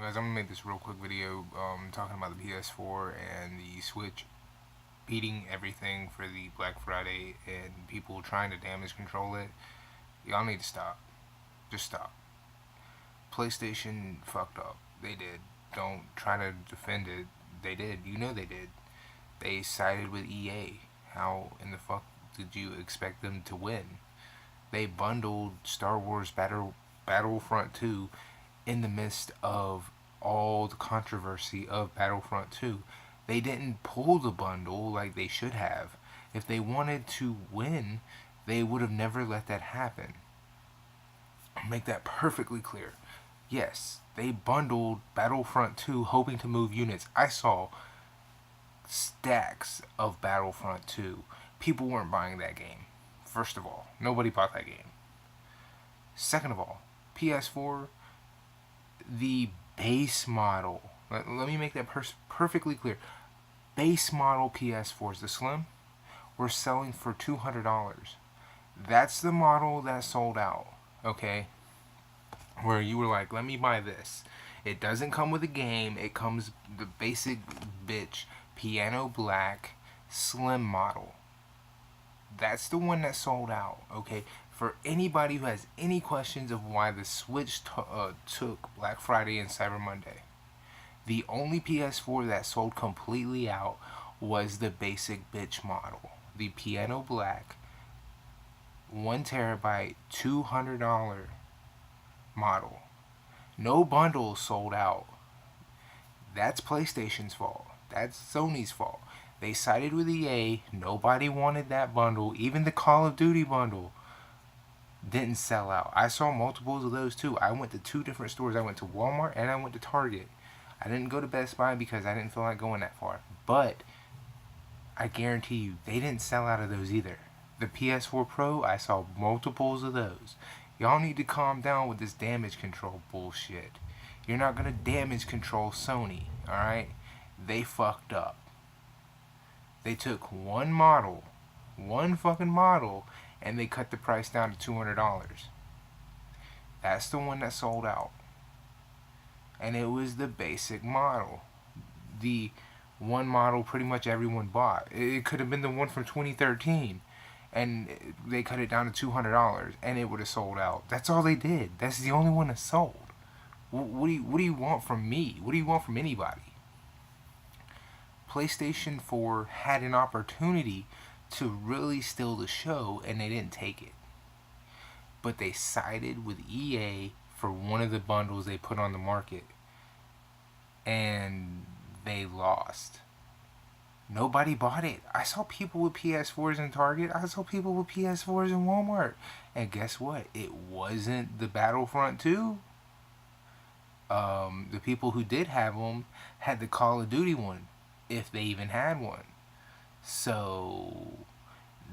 Guys, I'm gonna make this real quick video talking about the PS4 and the Switch beating everything for the Black Friday and people trying to damage control it. Y'all need to stop. Just stop. PlayStation fucked up. They did. Don't try to defend it. They did. You know they did. They sided with EA. How in the fuck did you expect them to win? They bundled Star Wars Battlefront 2 in the midst of all the controversy of Battlefront 2. They didn't pull the bundle like they should have. If they wanted to win, they would have never let that happen. I'll make that perfectly clear. Yes, they bundled Battlefront 2 hoping to move units. I saw stacks of Battlefront 2. People weren't buying that game. First of all, nobody bought that game. Second of all, PS4, the base model. Let me make that perfectly clear. Base model PS4s, the Slim, were selling for $200. That's the model that sold out. Okay, where you were like, let me buy this. It doesn't come with a game. It comes the basic bitch piano black Slim model. That's the one that sold out. Okay, for anybody who has any questions of why the Switch took Black Friday and Cyber Monday, the only PS4 that sold completely out was the basic bitch model, the piano black 1TB $200 model. No bundles sold out. That's PlayStation's fault. That's Sony's fault. They sided with EA. Nobody wanted that bundle. Even the Call of Duty bundle didn't sell out. I saw multiples of those too. I went to 2 different stores. I went to Walmart and I went to Target. I didn't go to Best Buy because I didn't feel like going that far. But I guarantee you, they didn't sell out of those either. The PS4 Pro, I saw multiples of those. Y'all need to calm down with this damage control bullshit. You're not going to damage control Sony, alright? They fucked up. They took one model, one fucking model, and they cut the price down to $200. That's the one that sold out. And it was the basic model. The one model pretty much everyone bought. It could have been the one from 2013. And they cut it down to $200 and it would have sold out. That's all they did. That's the only one that sold. What do you want from me? What do you want from anybody? PlayStation 4 had an opportunity to really steal the show and they didn't take it. But they sided with EA for one of the bundles they put on the market. And they lost. Nobody bought it. I saw people with PS4s in Target. I saw people with PS4s in Walmart. And guess what? It wasn't the Battlefront 2. The people who did have them had the Call of Duty one, if they even had one. So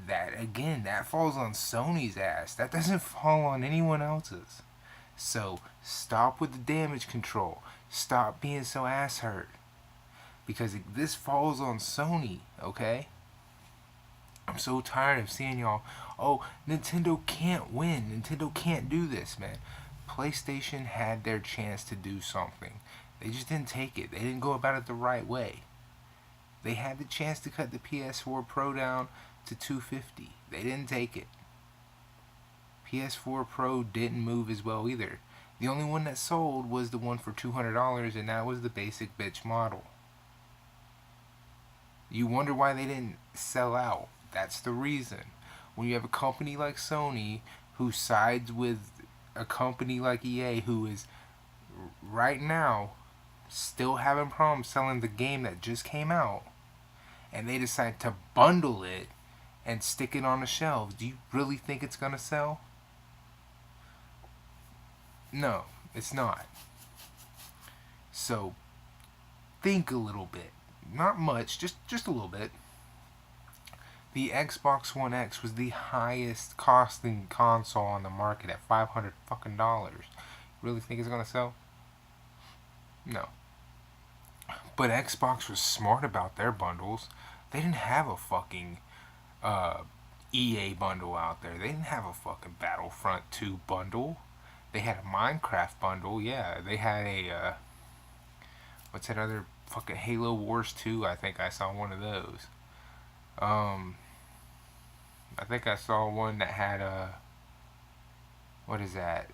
that again, that falls on Sony's ass. That doesn't fall on anyone else's. So stop with the damage control. Stop being so ass hurt. Because this falls on Sony, okay? I'm so tired of seeing y'all, oh, Nintendo can't win. Nintendo can't do this, man. PlayStation had their chance to do something. They just didn't take it. They didn't go about it the right way. They had the chance to cut the PS4 Pro down to $250. They didn't take it. PS4 Pro didn't move as well either. The only one that sold was the one for $200, and that was the basic bitch model. You wonder why they didn't sell out. That's the reason. When you have a company like Sony who sides with a company like EA who is right now still having problems selling the game that just came out, and they decide to bundle it and stick it on the shelves, do you really think it's going to sell? No, it's not. So think a little bit. Not much, just a little bit. The Xbox One X was the highest costing console on the market at $500 fucking dollars. Really think it's gonna sell? No. But Xbox was smart about their bundles. They didn't have a fucking EA bundle out there. They didn't have a fucking Battlefront 2 bundle. They had a Minecraft bundle, yeah. They had a What's that other fucking Halo Wars 2? I think I saw one of those. Um, I think I saw one that had a what is that?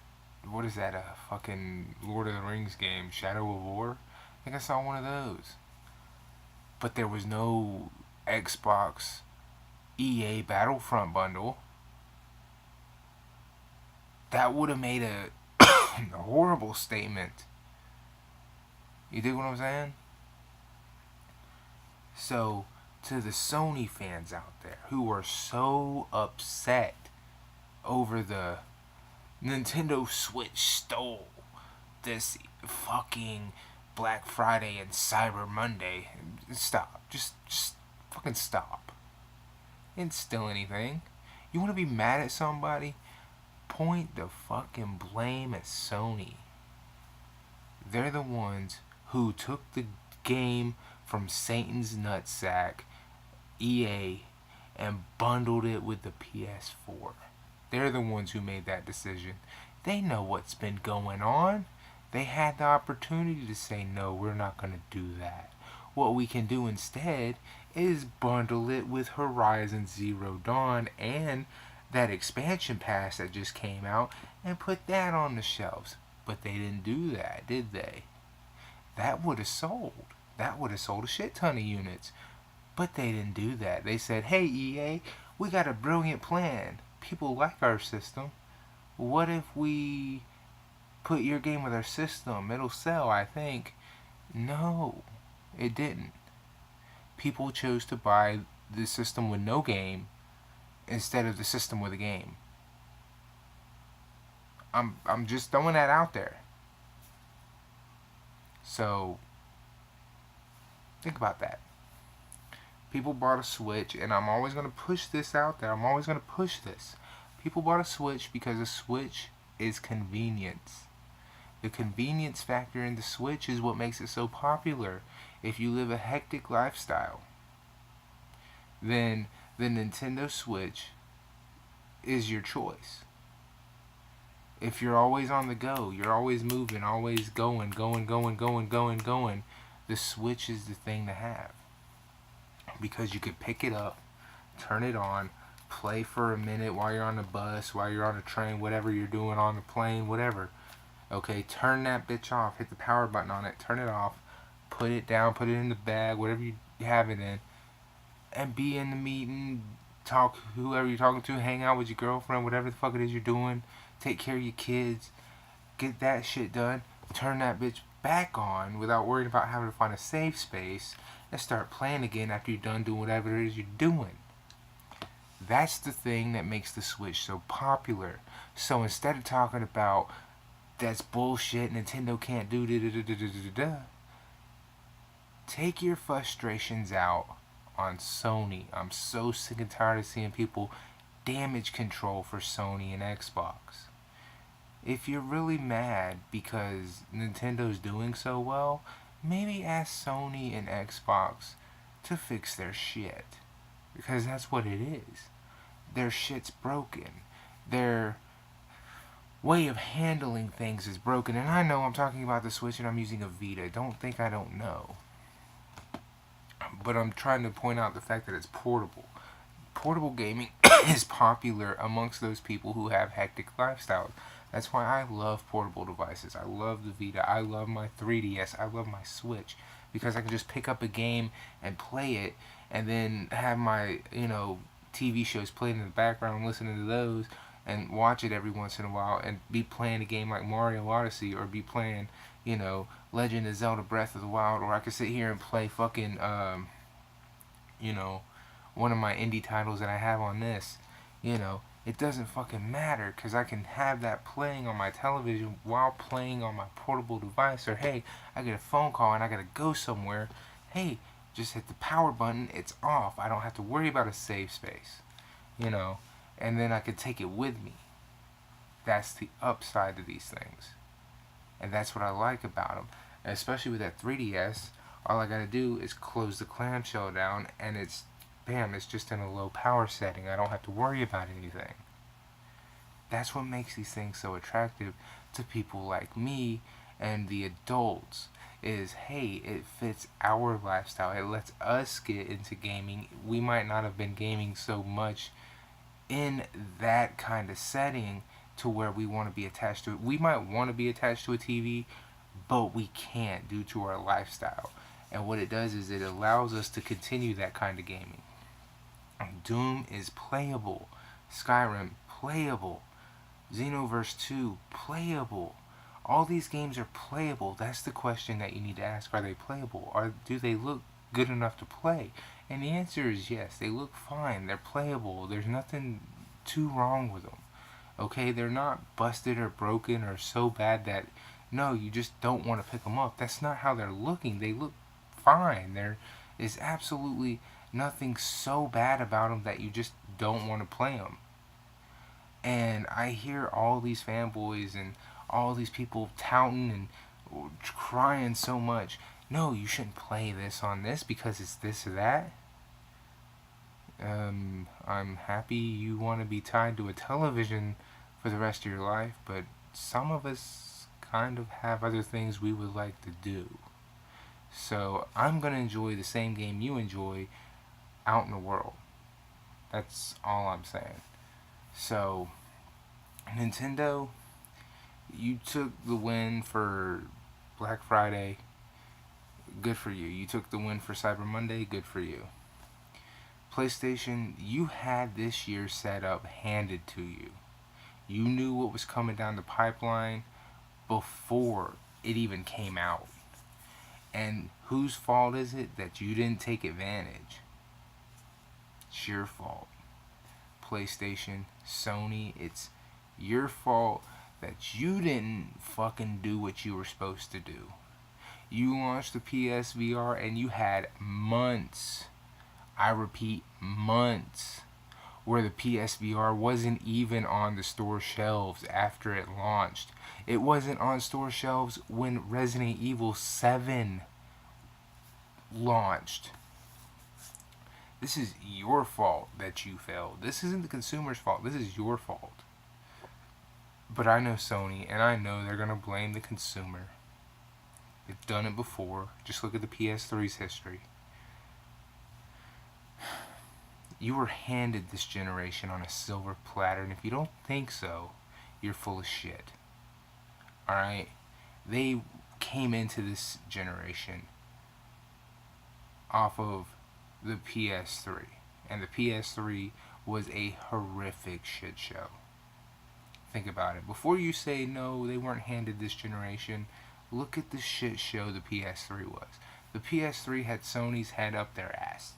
What is that? A fucking Lord of the Rings game, Shadow of War. I think I saw one of those. But there was no Xbox EA Battlefront bundle. That would have made a horrible statement. You dig what I'm saying? So, to the Sony fans out there who are so upset over the Nintendo Switch stole this fucking Black Friday and Cyber Monday, stop. Just fucking stop. Didn't steal anything. You want to be mad at somebody? Point the fucking blame at Sony. They're the ones who took the game from Satan's nutsack, EA, and bundled it with the PS4. They're the ones who made that decision. They know what's been going on. They had the opportunity to say, no, we're not going to do that. What we can do instead is bundle it with Horizon Zero Dawn and that expansion pass that just came out and put that on the shelves. But they didn't do that, did they? That would have sold. That would have sold a shit ton of units. But they didn't do that. They said, hey EA, we got a brilliant plan. People like our system. What if we put your game with our system? It'll sell, I think. No, it didn't. People chose to buy the system with no game instead of the system with a game. I'm just throwing that out there. So think about that. People bought a Switch, and I'm always going to push this out there. I'm always going to push this. People bought a Switch because a Switch is convenience. The convenience factor in the Switch is what makes it so popular. If you live a hectic lifestyle, then the Nintendo Switch is your choice. If you're always on the go, you're always moving, always going, the Switch is the thing to have. Because you could pick it up, turn it on, play for a minute while you're on the bus, while you're on a train, whatever you're doing on the plane, whatever. Okay, turn that bitch off, hit the power button on it, turn it off, put it down, put it in the bag, whatever you have it in, and be in the meeting, talk whoever you're talking to, hang out with your girlfriend, whatever the fuck it is you're doing, take care of your kids, get that shit done, turn that bitch back on without worrying about having to find a safe space, and start playing again after you're done doing whatever it is you're doing. That's the thing that makes the Switch so popular. So instead of talking about that's bullshit, Nintendo can't do da-da-da-da-da-da-da, take your frustrations out on Sony. I'm so sick and tired of seeing people damage control for Sony and Xbox. If you're really mad because Nintendo's doing so well, maybe ask Sony and Xbox to fix their shit. Because that's what it is. Their shit's broken. Their way of handling things is broken. And I know I'm talking about the Switch and I'm using a Vita. Don't think I don't know. But I'm trying to point out the fact that it's portable. Portable gaming is popular amongst those people who have hectic lifestyles. That's why I love portable devices. I love the Vita. I love my 3DS. I love my Switch. Because I can just pick up a game and play it and then have my, TV shows playing in the background and listening to those and watch it every once in a while and be playing a game like Mario Odyssey or be playing, Legend of Zelda Breath of the Wild, or I could sit here and play fucking, one of my indie titles that I have on this, it doesn't fucking matter because I can have that playing on my television while playing on my portable device. Or hey, I get a phone call and I gotta go somewhere. Hey, just hit the power button, it's off. I don't have to worry about a save space, and then I could take it with me. That's the upside to these things. And that's what I like about them. And especially with that 3DS, all I gotta do is close the clamshell down and it's just in a low power setting. I don't have to worry about anything. That's what makes these things so attractive to people like me and the adults. is, hey, it fits our lifestyle. It lets us get into gaming. We might not have been gaming so much in that kind of setting to where we want to be attached to it. We might want to be attached to a TV, but we can't due to our lifestyle. And what it does is it allows us to continue that kind of gaming. Doom is playable. Skyrim, playable. Xenoverse 2, playable. All these games are playable. That's the question that you need to ask. Are they playable? Do they look good enough to play? And the answer is yes. They look fine. They're playable. There's nothing too wrong with them. Okay? They're not busted or broken or so bad that, no, you just don't want to pick them up. That's not how they're looking. They look fine. There is absolutely nothing so bad about them that you just don't want to play them. And I hear all these fanboys and all these people touting and crying so much. No, you shouldn't play this on this because it's this or that. I'm happy you want to be tied to a television for the rest of your life, but some of us kind of have other things we would like to do. So I'm going to enjoy the same game you enjoy out in the world. That's all I'm saying. So, Nintendo, you took the win for Black Friday. Good for you. You took the win for Cyber Monday. Good for you. PlayStation, you had this year set up handed to you. You knew what was coming down the pipeline before it even came out. And whose fault is it that you didn't take advantage? It's your fault. PlayStation, Sony, it's your fault that you didn't fucking do what you were supposed to do. You launched the PSVR and you had months, I repeat, months, where the PSVR wasn't even on the store shelves after it launched. It wasn't on store shelves when Resident Evil 7 launched. This is your fault that you failed. This isn't the consumer's fault. This is your fault. But I know Sony, and I know they're going to blame the consumer. They've done it before. Just look at the PS3's history. You were handed this generation on a silver platter, and if you don't think so, you're full of shit. Alright? They came into this generation off of the PS3. And the PS3 was a horrific shit show. Think about it. Before you say, no, they weren't handed this generation, look at the shit show the PS3 was. The PS3 had Sony's head up their ass.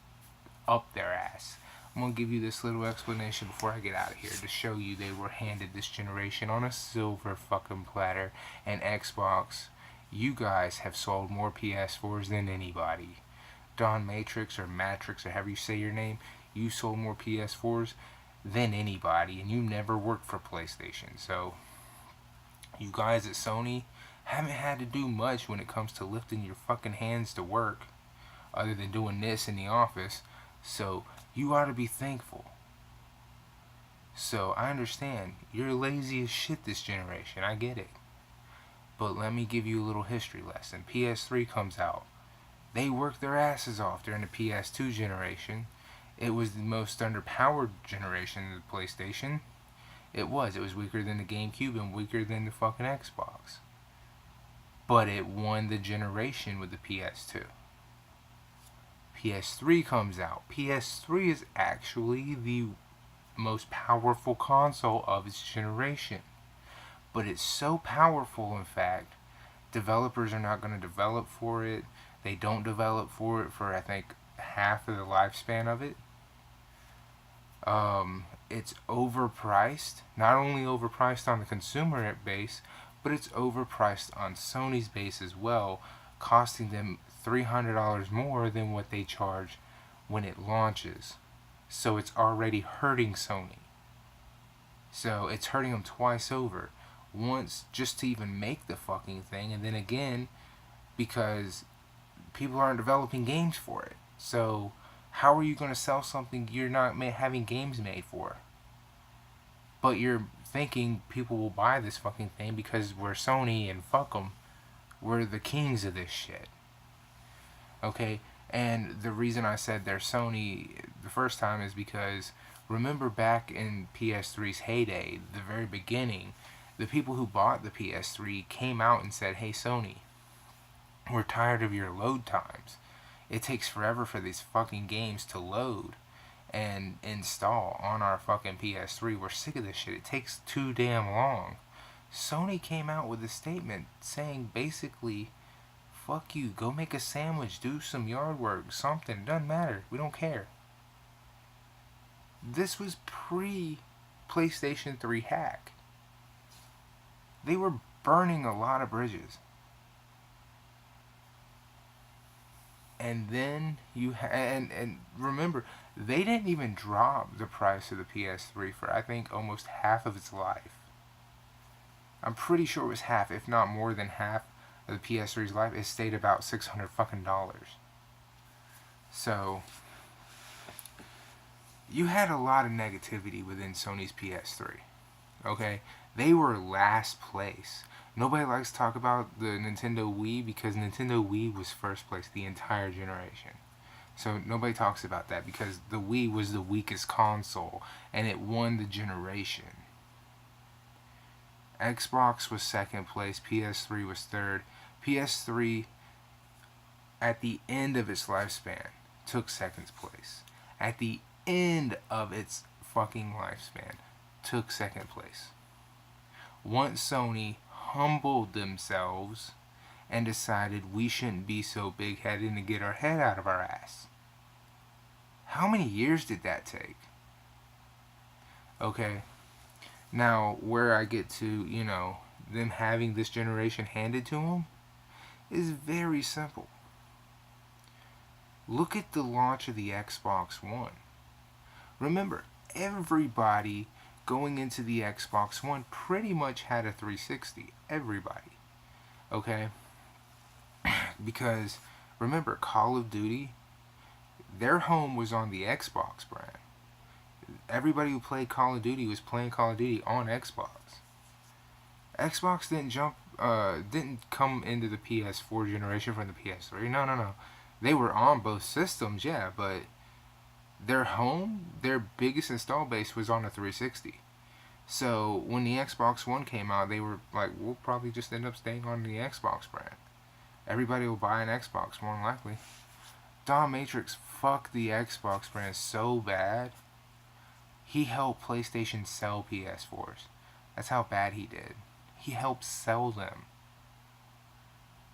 Up their ass. I'm going to give you this little explanation before I get out of here to show you they were handed this generation on a silver fucking platter. And Xbox, you guys have sold more PS4s than anybody. Don Matrix or Matrix or however you say your name, you sold more PS4s than anybody, and you never worked for PlayStation. So you guys at Sony haven't had to do much when it comes to lifting your fucking hands to work other than doing this in the office. So you ought to be thankful. So I understand you're lazy as shit this generation. I get it. But let me give you a little history lesson. PS3 comes out. They worked their asses off during the PS2 generation. It was the most underpowered generation of the PlayStation. It was weaker than the GameCube and weaker than the fucking Xbox. But it won the generation with the PS2. PS3 comes out. PS3 is actually the most powerful console of its generation. But it's so powerful, in fact, developers are not going to develop for it. They don't develop for it for, I think, half of the lifespan of it. It's overpriced. Not only overpriced on the consumer base, but it's overpriced on Sony's base as well, costing them $300 more than what they charge when it launches. So it's already hurting Sony. So it's hurting them twice over. Once just to even make the fucking thing, and then again because people aren't developing games for it. So how are you going to sell something you're not having games made for? But you're thinking people will buy this fucking thing because we're Sony and fuck them. were the kings of this shit. Okay? And the reason I said they're Sony the first time is because remember back in PS3's heyday, the very beginning, the people who bought the PS3 came out and said, "Hey Sony, we're tired of your load times. It takes forever for these fucking games to load and install on our fucking PS3. We're sick of this shit. It takes too damn long." Sony came out with a statement saying basically, fuck you, go make a sandwich, do some yard work, something, doesn't matter, we don't care. This was pre PlayStation 3 hack. They were burning a lot of bridges. And then and remember, they didn't even drop the price of the PS3 for I think almost half of its life. I'm pretty sure it was half, if not more than half of the PS3's life. It stayed about $600 fucking dollars. So you had a lot of negativity within Sony's PS3. Okay? They were last place. Nobody likes to talk about the Nintendo Wii because Nintendo Wii was first place the entire generation. So nobody talks about that because the Wii was the weakest console and it won the generation. Xbox was second place, PS3 was third. PS3 at the end of its lifespan took second place. At the end of its fucking lifespan took second place. Once Sony humbled themselves and decided we shouldn't be so big-headed and get our head out of our ass. How many years did that take? Okay. Now, where I get to, them having this generation handed to them is very simple. Look at the launch of the Xbox One. Remember, everybody going into the Xbox One pretty much had a 360. Everybody. Okay? Because, remember, Call of Duty, their home was on the Xbox brand. Everybody who played Call of Duty was playing Call of Duty on Xbox. Xbox didn't come into the PS4 generation from the PS3. No. They were on both systems, yeah, but their biggest install base was on a 360. So when the Xbox One came out, they were like, we'll probably just end up staying on the Xbox brand. Everybody will buy an Xbox, more than likely. Don Matrix fucked the Xbox brand so bad, he helped PlayStation sell PS4s. That's how bad he did. He helped sell them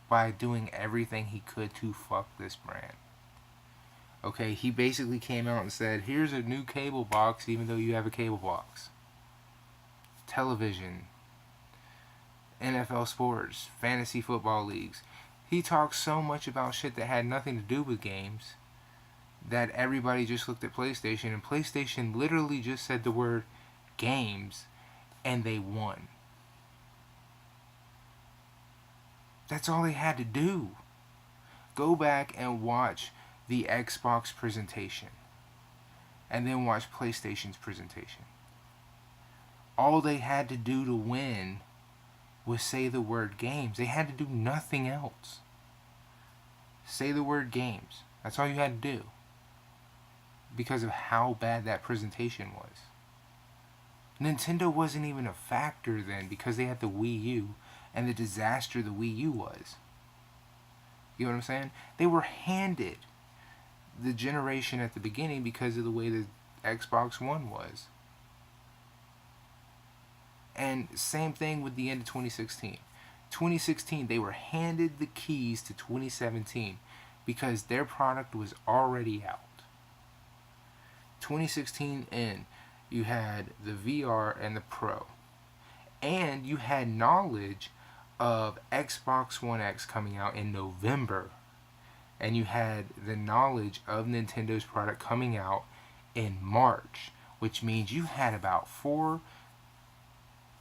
by doing everything he could to fuck this brand. Okay, he basically came out and said, here's a new cable box even though you have a cable box. Television, NFL sports, fantasy football leagues. He talked so much about shit that had nothing to do with games that everybody just looked at PlayStation, and PlayStation literally just said the word games and they won. That's all they had to do. Go back and watch the Xbox presentation and then watch PlayStation's presentation. All they had to do to win was say the word games. They had to do nothing else. Say the word games. That's all you had to do. Because of how bad that presentation was. Nintendo wasn't even a factor then because they had the Wii U and the disaster the Wii U was. You know what I'm saying? They were handed the generation at the beginning because of the way the Xbox One was. And same thing with the end of 2016. 2016, they were handed the keys to 2017 because their product was already out. 2016 in, you had the VR and the Pro. And you had knowledge of Xbox One X coming out in November. And you had the knowledge of Nintendo's product coming out in March. Which means you had about 4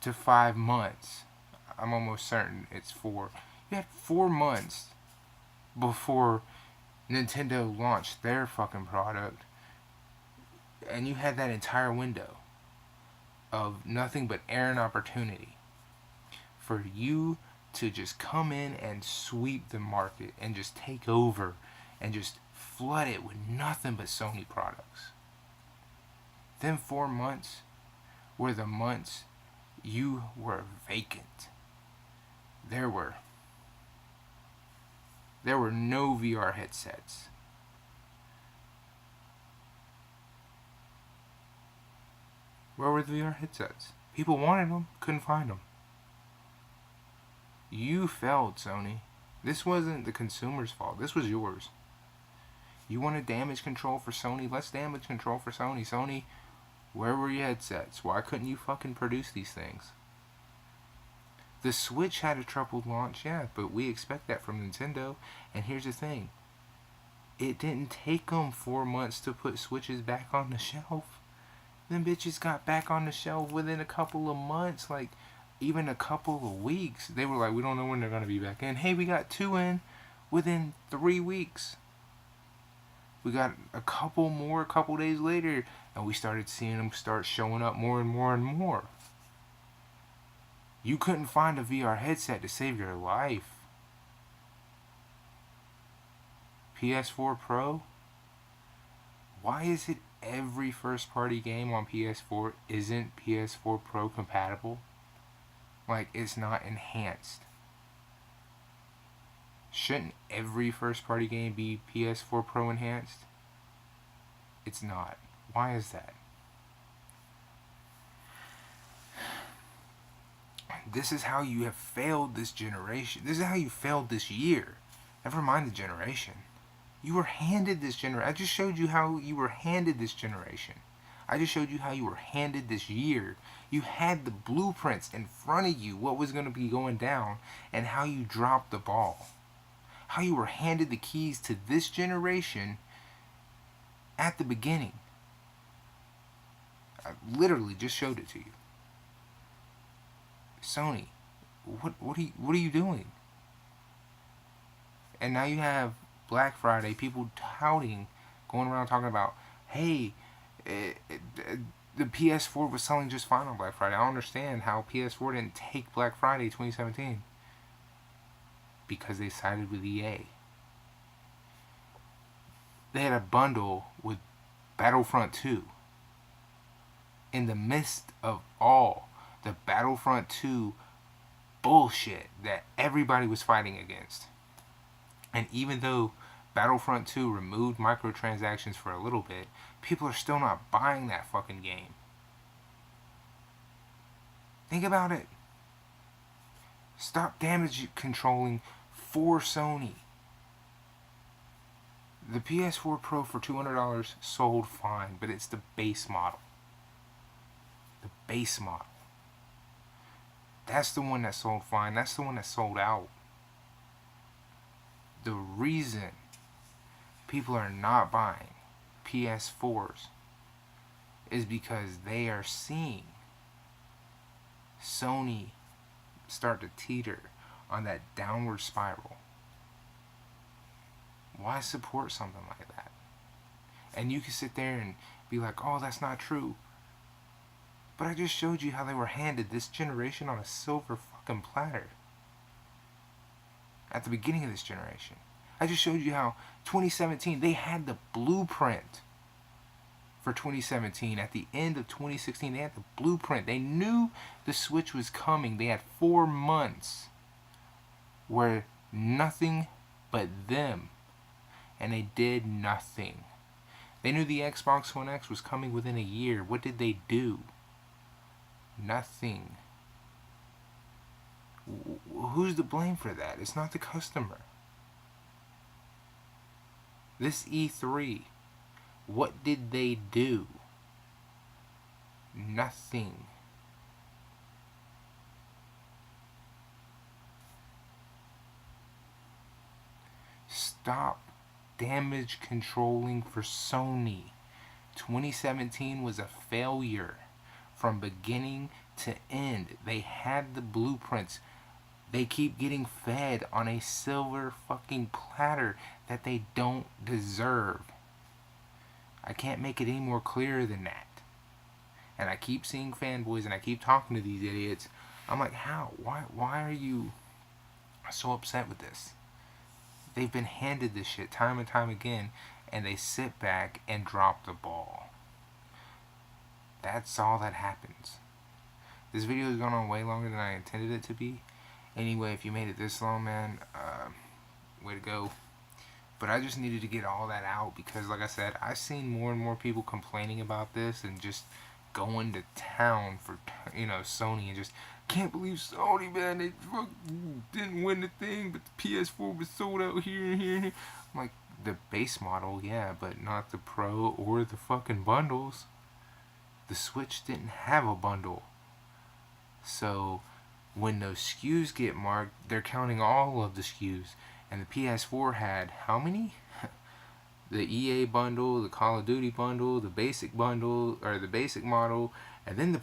to 5 months. I'm almost certain it's 4. You had 4 months before Nintendo launched their fucking product. And you had that entire window of nothing but air and opportunity for you to just come in and sweep the market and just take over and just flood it with nothing but Sony products. Them 4 months were the months you were vacant. There were no VR headsets. Where were the VR headsets? People wanted them, couldn't find them. You failed, Sony. This wasn't the consumer's fault. This was yours. You wanted damage control for Sony? Let's damage control for Sony. Sony, where were your headsets? Why couldn't you fucking produce these things? The Switch had a troubled launch, yeah, but we expect that from Nintendo. And here's the thing. It didn't take them 4 months to put Switches back on the shelf. Them bitches got back on the shelf within a couple of months, like even a couple of weeks. They were like, we don't know when they're going to be back in. Hey, we got 2 in within 3 weeks. We got a couple more a couple days later, and we started seeing them start showing up more and more and more. You couldn't find a VR headset to save your life. PS4 Pro? Why is it every first-party game on PS4 isn't PS4 Pro compatible? Like, it's not enhanced. Shouldn't every first-party game be PS4 Pro enhanced? It's not. Why is that? This is how you have failed this generation. This is how you failed this year. Never mind the generation. You were handed this generation. I just showed you how you were handed this generation. I just showed you how you were handed this year. You had the blueprints in front of you, what was going to be going down, and how you dropped the ball. How you were handed the keys to this generation at the beginning. I literally just showed it to you. Sony, what are you doing? And now you have Black Friday, people touting, going around talking about, hey, the PS4 was selling just fine on Black Friday. I don't understand how PS4 didn't take Black Friday 2017. Because they sided with EA. They had a bundle with Battlefront 2. In the midst of all the Battlefront 2 bullshit that everybody was fighting against. And even though Battlefront 2 removed microtransactions for a little bit, people are still not buying that fucking game. Think about it. Stop damage controlling for Sony. The PS4 Pro for $200 sold fine, but it's the base model. The base model. That's the one that sold fine. That's the one that sold out. The reason people are not buying PS4s is because they are seeing Sony start to teeter on that downward spiral. Why support something like that? And you can sit there and be like, oh, that's not true. But I just showed you how they were handed this generation on a silver fucking platter. At the beginning of this generation. I just showed you how 2017, they had the blueprint for 2017. At the end of 2016, they had the blueprint. They knew the Switch was coming. They had 4 months where nothing but them. And they did nothing. They knew the Xbox One X was coming within a year. What did they do? Nothing. Who's to blame for that? It's not the customer. This E3, what did they do? Nothing. Stop damage controlling for Sony. 2017 was a failure. From beginning to end, they had the blueprints. They keep getting fed on a silver fucking platter that they don't deserve. I can't make it any more clear than that. And I keep seeing fanboys and I keep talking to these idiots. I'm like, how? Why are you I'm so upset with this. They've been handed this shit time and time again, and they sit back and drop the ball. That's all that happens. This video has gone on way longer than I intended it to be. Anyway, if you made it this long, man, way to go. But I just needed to get all that out because, like I said, I've seen more and more people complaining about this and just going to town for, Sony, and just can't believe Sony, man, they didn't win the thing, but the PS4 was sold out here and here and here. I'm like, the base model, yeah, but not the Pro or the fucking bundles. The Switch didn't have a bundle. So when those SKUs get marked, they're counting all of the SKUs. And the PS4 had how many? The EA bundle, the Call of Duty bundle, the basic bundle, or the basic model, and then the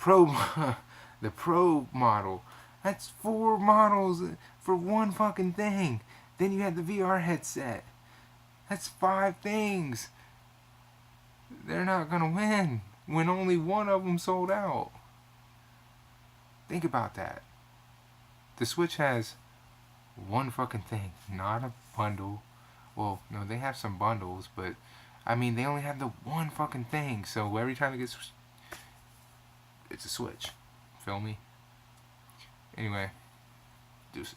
the Pro model. That's 4 models for one fucking thing. Then you had the VR headset. That's 5 things. They're not gonna win when only one of them sold out. Think about that. The Switch has one fucking thing, not a bundle. Well, no, they have some bundles, but I mean, they only have the one fucking thing. So every time it gets, it's a Switch. Feel me? Anyway, deuces.